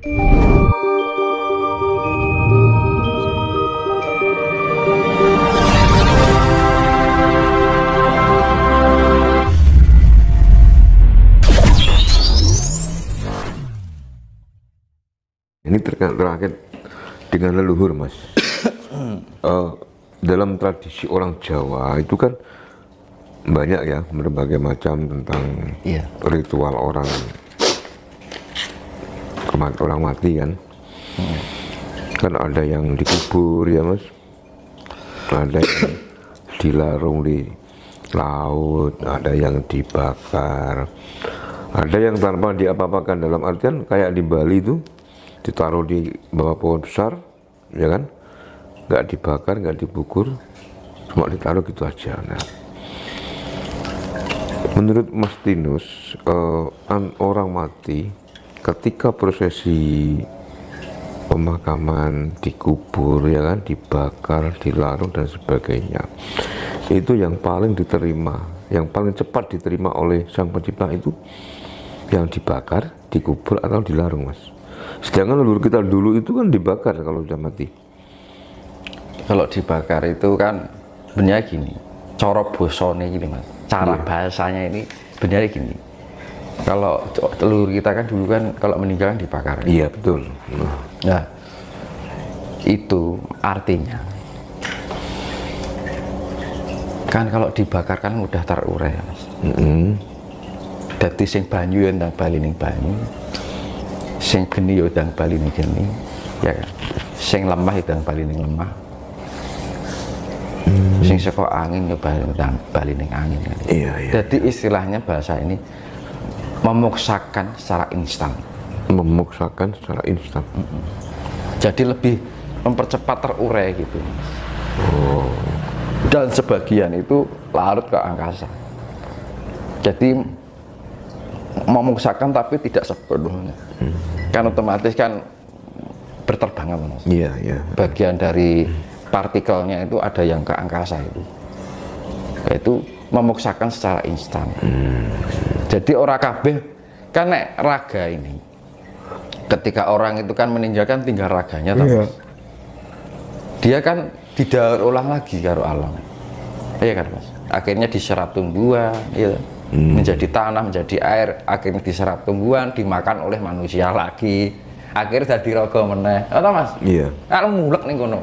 Ini terkait dengan leluhur, Mas. Dalam tradisi orang Jawa itu kan banyak ya berbagai macam tentang ritual orang mati kan. Kan ada yang dikubur ya, Mas. Ada yang dilarung di laut, ada yang dibakar, ada yang tanpa diapa-apakan, dalam artian kayak di Bali itu ditaruh di bawah pohon besar, ya kan, nggak dibakar, nggak dibungkur, cuma ditaruh gitu aja. Nah, menurut Mas Tinus, orang mati ketika prosesi pemakaman, dikubur, ya kan, dibakar, dilarung dan sebagainya, itu yang paling diterima, yang paling cepat diterima oleh Sang Pencipta itu yang dibakar, dikubur atau dilarung, Mas. Sedangkan leluhur kita dulu itu kan dibakar kalau sudah mati. Kalau dibakar itu kan benernya gini, cara bosone gini, Mas. Cara bahasanya ini benernya gini. Kalau leluhur kita kan dulu kan kalau meninggal kan dibakar. Iya, betul. Nah, itu artinya kan kalau dibakar kan mudah terurai, Mas. Dadi sing banyu ya ndang bali ning banyu, sing geni ya ndang bali ning geni, ya kan. Sing lemah ya ndang bali ning lemah. Sing saka angin ya bali ning angin kan. Iya. Jadi istilahnya bahasa ini memuksakan secara instan. Memaksakan secara instan. Jadi lebih mempercepat terurai gitu. Dan sebagian itu larut ke angkasa. Jadi memaksakan tapi tidak sepenuhnya. Kan otomatis kan berterbangan, Mas. Iya. Bagian dari partikelnya itu ada yang ke angkasa itu. Yaitu memaksakan secara instan. Jadi orang kabeh kan nek raga ini, ketika orang itu kan meninggalkan tinggal raganya, dia kan didaur ulang lagi karo alam, iya kan, Mas. Akhirnya diserap tumbuhan, ya, menjadi tanah, menjadi air, akhirnya diserap tumbuhan, dimakan oleh manusia lagi, akhirnya jadi raga meneh, atau Mas? Iya. Kalau mulek nih kono,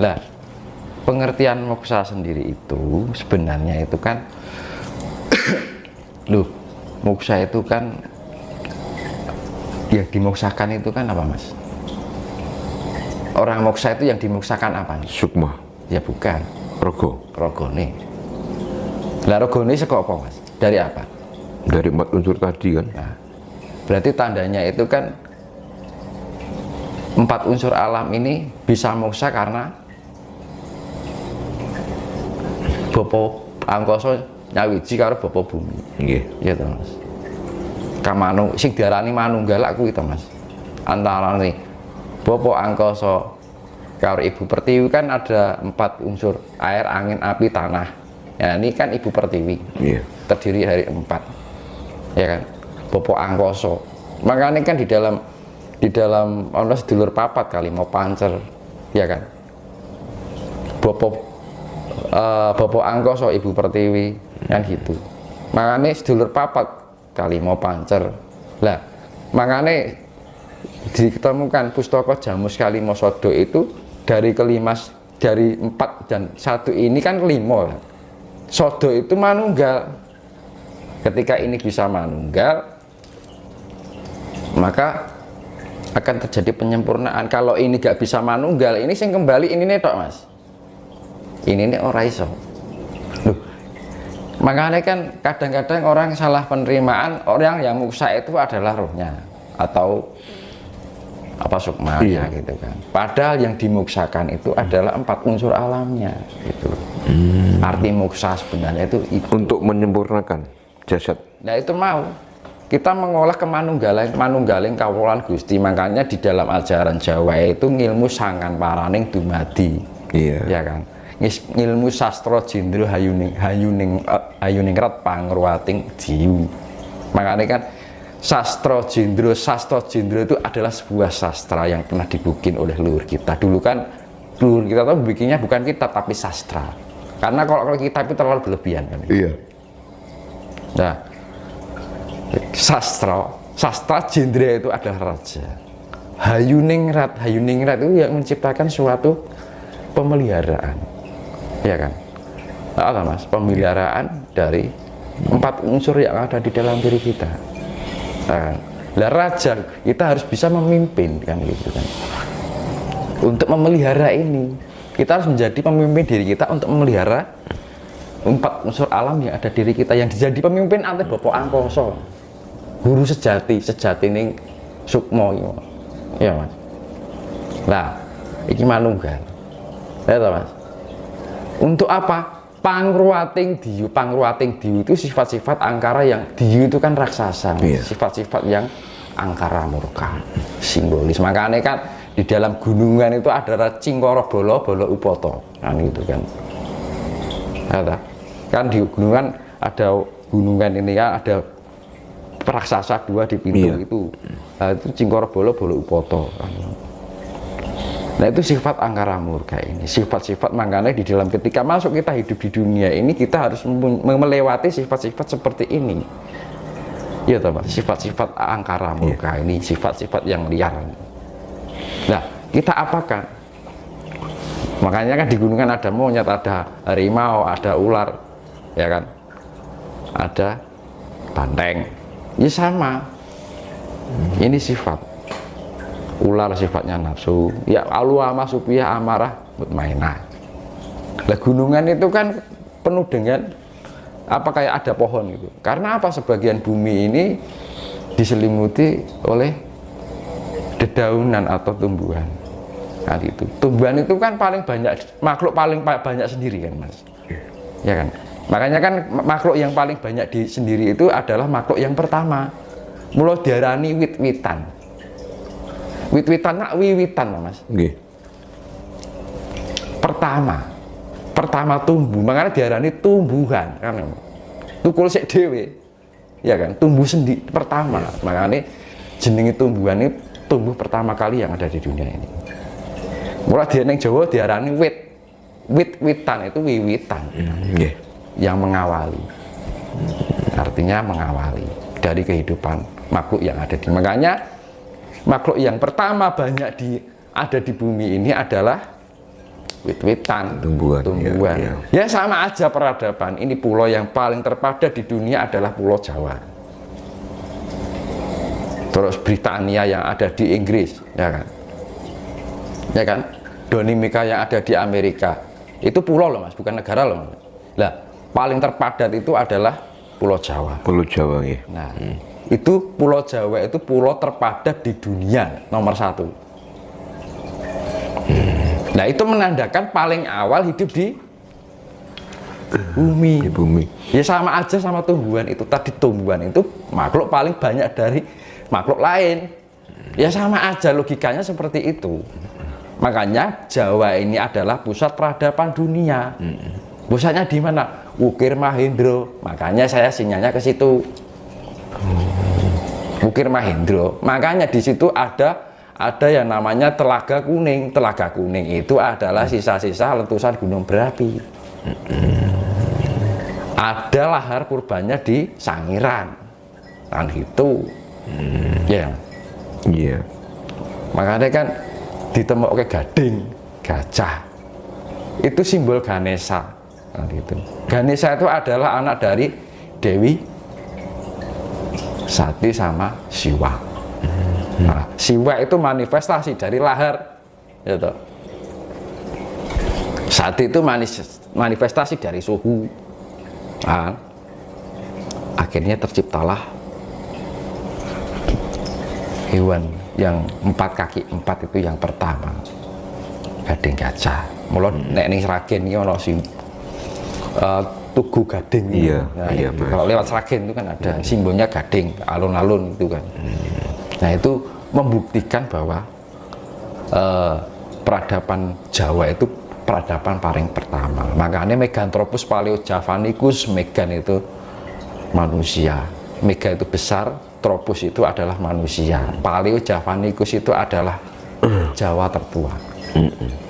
lah pengertian moksa sendiri itu sebenarnya itu kan, loh, moksa itu kan ya dimoksakan itu kan apa, Mas? Orang moksa itu yang dimoksakan apa? Sukma. Ya bukan. Rogone. Lah rogone saka apa, Mas? Dari apa? Dari 4 unsur tadi kan. Nah, berarti tandanya itu kan 4 unsur alam ini bisa moksa karena Bapa angkasa nyawiji karo Bapa bumi. Nggih. Iya to, Mas. Kamanu sing diarani manunggal kuwi to, Mas. Antarane Bapa angkasa karo Ibu Pertiwi kan ada 4 unsur, air, angin, api, tanah. Ya, ini kan Ibu Pertiwi. Iya. Terdiri dari 4. Ya kan? Bapa angkasa. Makanya kan di dalam ana sedulur papat kali mau pancer. Ya kan? Bapa angkasa Ibu Pertiwi kan gitu. Makanya sedulur papat kali mau pancer. Lah, makanya ditemukan pustaka Jamus Kalima Sada itu dari kelimas, dari 4 dan 1 ini kan 5. Sada itu manunggal. Ketika ini bisa manunggal, maka akan terjadi penyempurnaan. Kalau ini gak bisa manunggal, ini sing kembali ini nih tok, Mas. Ini nih ora iso. Loh, makanya kan kadang-kadang orang salah penerimaan, orang yang muksa itu adalah rohnya atau apa sukmanya gitu kan. Padahal yang dimuksakan itu adalah 4 unsur alamnya gitu. Arti muksa sebenarnya itu Untuk menyempurnakan jasad. Nah itu mau kita mengolah manunggaling kawulan Gusti. Makanya di dalam ajaran Jawa itu ngilmu sangan paraning dumadi. Iya. Ya kan. Ngilmu sastra jindra hayuning ret pangruwating jiwu. Makanya kan sastra jendro itu adalah sebuah sastra yang pernah dibikin oleh leluhur kita. Dulu kan leluhur kita tuh bikinnya bukan kitab tapi sastra. Karena kalau kitab itu terlalu berlebihan kan. Iya. Nah, sastra jendro itu adalah raja. Hayuningrat itu yang menciptakan suatu pemeliharaan, ya kan? Nah, Mas, pemeliharaan dari 4 unsur yang ada di dalam diri kita. Nah, raja kita harus bisa memimpin kan gitu kan. Untuk memelihara ini, kita harus menjadi pemimpin diri kita untuk memelihara 4 unsur alam yang ada di diri kita. Yang jadi pemimpin ante Bapak Angkoso, guru sejati ning Sukmo, ya Mas. Nah, iki manunggal, ya toh Mas. Untuk apa? Pangruating diyu itu sifat-sifat angkara yang diyu itu kan raksasa, sifat-sifat yang angkara murka, simbolis. Makanya kan di dalam gunungan itu ada Cingkara Bala Upoto, kan gitu kan. Kan di gunungan ada gunungan ini kan ada raksasa 2 di pintu itu. Nah, itu Cingkara Bala Upoto. Kan. Nah, itu sifat angkara murka ini, sifat-sifat. Makanya di dalam ketika masuk kita hidup di dunia ini, kita harus melewati sifat-sifat seperti ini, ya toh Pak, sifat-sifat angkara murka ini, sifat-sifat yang liar. Nah, kita apakan? Makanya kan di gunungan ada monyet, ada harimau, ada ular, ya kan, ada banteng, ya sama. Ini sifat. Ular sifatnya nafsu, ya aluama supiyah amarah mutmainah. Lah gunungan itu kan penuh dengan apa, kayak ada pohon gitu. Karena apa? Sebagian bumi ini diselimuti oleh dedaunan atau tumbuhan. Nah, itu tumbuhan itu kan paling banyak, makhluk paling banyak sendiri kan Mas, ya kan. Makanya kan makhluk yang paling banyak di sendiri itu adalah makhluk yang pertama. Mula diarani wit-witan. Wit-witan nak wiwitan Mas. Nggih. Pertama tumbuh, makanya diarani tumbuhan kan. Tukul sik dhewe. Ya kan, tumbuh sendiri pertama. Makanya jenenge tumbuhan ini tumbuh pertama kali yang ada di dunia ini. Mulai di Jawa diarani wit. Wit-witan itu wiwitan. Yang mengawali. Artinya mengawali dari kehidupan makhluk yang ada di. Makanya makhluk yang pertama banyak ada di bumi ini adalah wit-witan, tumbuhan. Ya sama aja peradaban. Ini pulau yang paling terpadat di dunia adalah Pulau Jawa. Terus Britania yang ada di Inggris, ya kan? Ya kan? Dominika yang ada di Amerika. Itu pulau loh Mas, bukan negara loh Mas. Lah, paling terpadat itu adalah Pulau Jawa. Pulau Jawa ya. Nah, itu Pulau Jawa itu pulau terpadat di dunia nomor 1. Nah, itu menandakan paling awal hidup di bumi. Di bumi. Ya sama aja sama tumbuhan itu. Tadi tumbuhan itu makhluk paling banyak dari makhluk lain. Ya sama aja, logikanya seperti itu. Makanya Jawa ini adalah pusat peradaban dunia. Pusatnya di mana? Wukir Mahindra. Makanya saya sinyalnya ke situ. Wukir Mahindra. Makanya di situ ada yang namanya Telaga Kuning. Telaga Kuning itu adalah sisa-sisa letusan gunung berapi. Ada lahar purbannya di Sangiran. Kan gitu. Ya. Iya. Makanya kan ditemukan gading, gajah. Itu simbol Ganesha. Kan gitu. Ganesha itu adalah anak dari Dewi Sati sama Siwa. Nah, Siwa itu manifestasi dari lahar, ya toh. Sati itu manifestasi dari suhu. Nah, akhirnya terciptalah hewan yang 4 kaki 4 itu yang pertama, gading gajah. Mula nek ning Sragen iki ana Tugu Gading. Iya, nah, iya, kalau lewat Sragen itu kan ada simbolnya gading, alun-alun itu kan. Nah, itu membuktikan bahwa peradaban Jawa itu peradaban paling pertama. Makanya Meganthropus paleojavanicus, megan itu manusia, mega itu besar, Pithecanthropus itu adalah manusia, Paleojavanicus itu adalah Jawa tertua.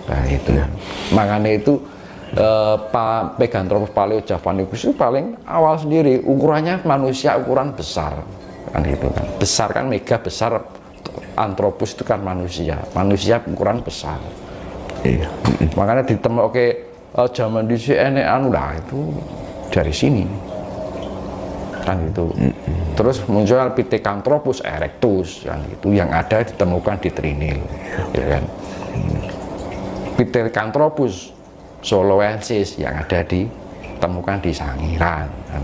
Nah itu, makanya itu Pithecanthropus Paleojavanicus itu paling awal sendiri, ukurannya manusia ukuran besar, kan gitu kan. Besar kan, mega besar, Anthropus itu kan manusia ukuran besar. Iya. Makanya ditemukan zaman di sini anu lah itu dari sini kan gitu. Terus muncul Pithecanthropus erectus kan gitu, yang ada ditemukan di Trinil, ya kan. Pithecanthropus soloensis yang ada ditemukan di Sangiran kan.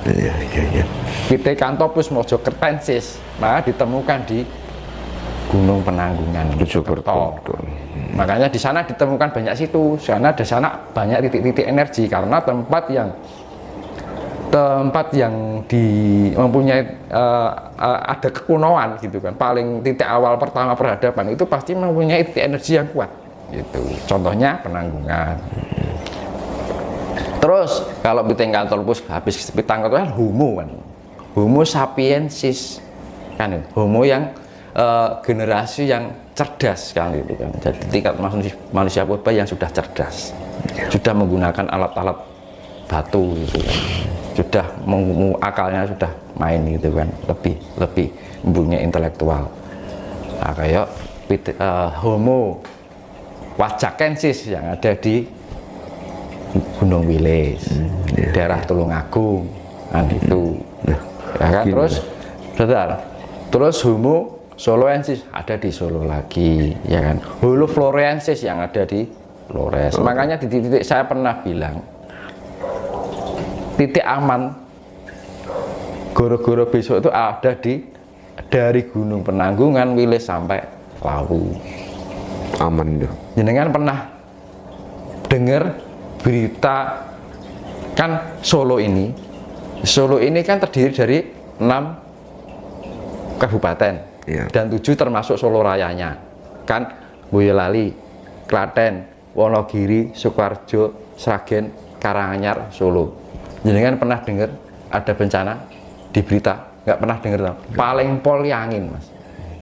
Iya. Pithecanthropus mojokertensis maka ditemukan di Gunung Penanggungan Mojokerto. Makanya di sana ditemukan banyak situ, karena di sana banyak titik-titik energi, karena tempat yang mempunyai ada kekunoan gitu kan. Paling titik awal pertama peradaban itu pasti mempunyai titik energi yang kuat. Gitu. Contohnya Penanggungan. Terus kalau Pithecanthropus habis Pithecanthropus Homo kan. Homo sapiensis kan, Homo yang generasi yang cerdas kan gitu kan. Jadi tingkat manusia purba yang sudah cerdas, sudah menggunakan alat-alat batu gitu kan. Sudah akalnya sudah main gitu kan, lebih mempunyai intelektual. Nah, kayak Homo wajakensis yang ada di Gunung Wilis, daerah Tulungagung kan itu. Ya kan, terus Homo soloensis ada di Solo lagi, ya kan. Holoflorensis yang ada di Flores. Makanya di titik saya pernah bilang, titik aman goro-goro besok itu ada dari Gunung Penanggungan, Wilis sampai Lawu. Aman tuh. Jenengan pernah dengar berita kan Solo ini kan terdiri dari 6 kabupaten, ya. Dan 7 termasuk Solo Rayanya kan, Boyolali, Klaten, Wonogiri, Sukoharjo, Sragen, Karanganyar, Solo. Jenengan pernah dengar ada bencana di berita? Nggak pernah dengar. Paling pol angin, Mas.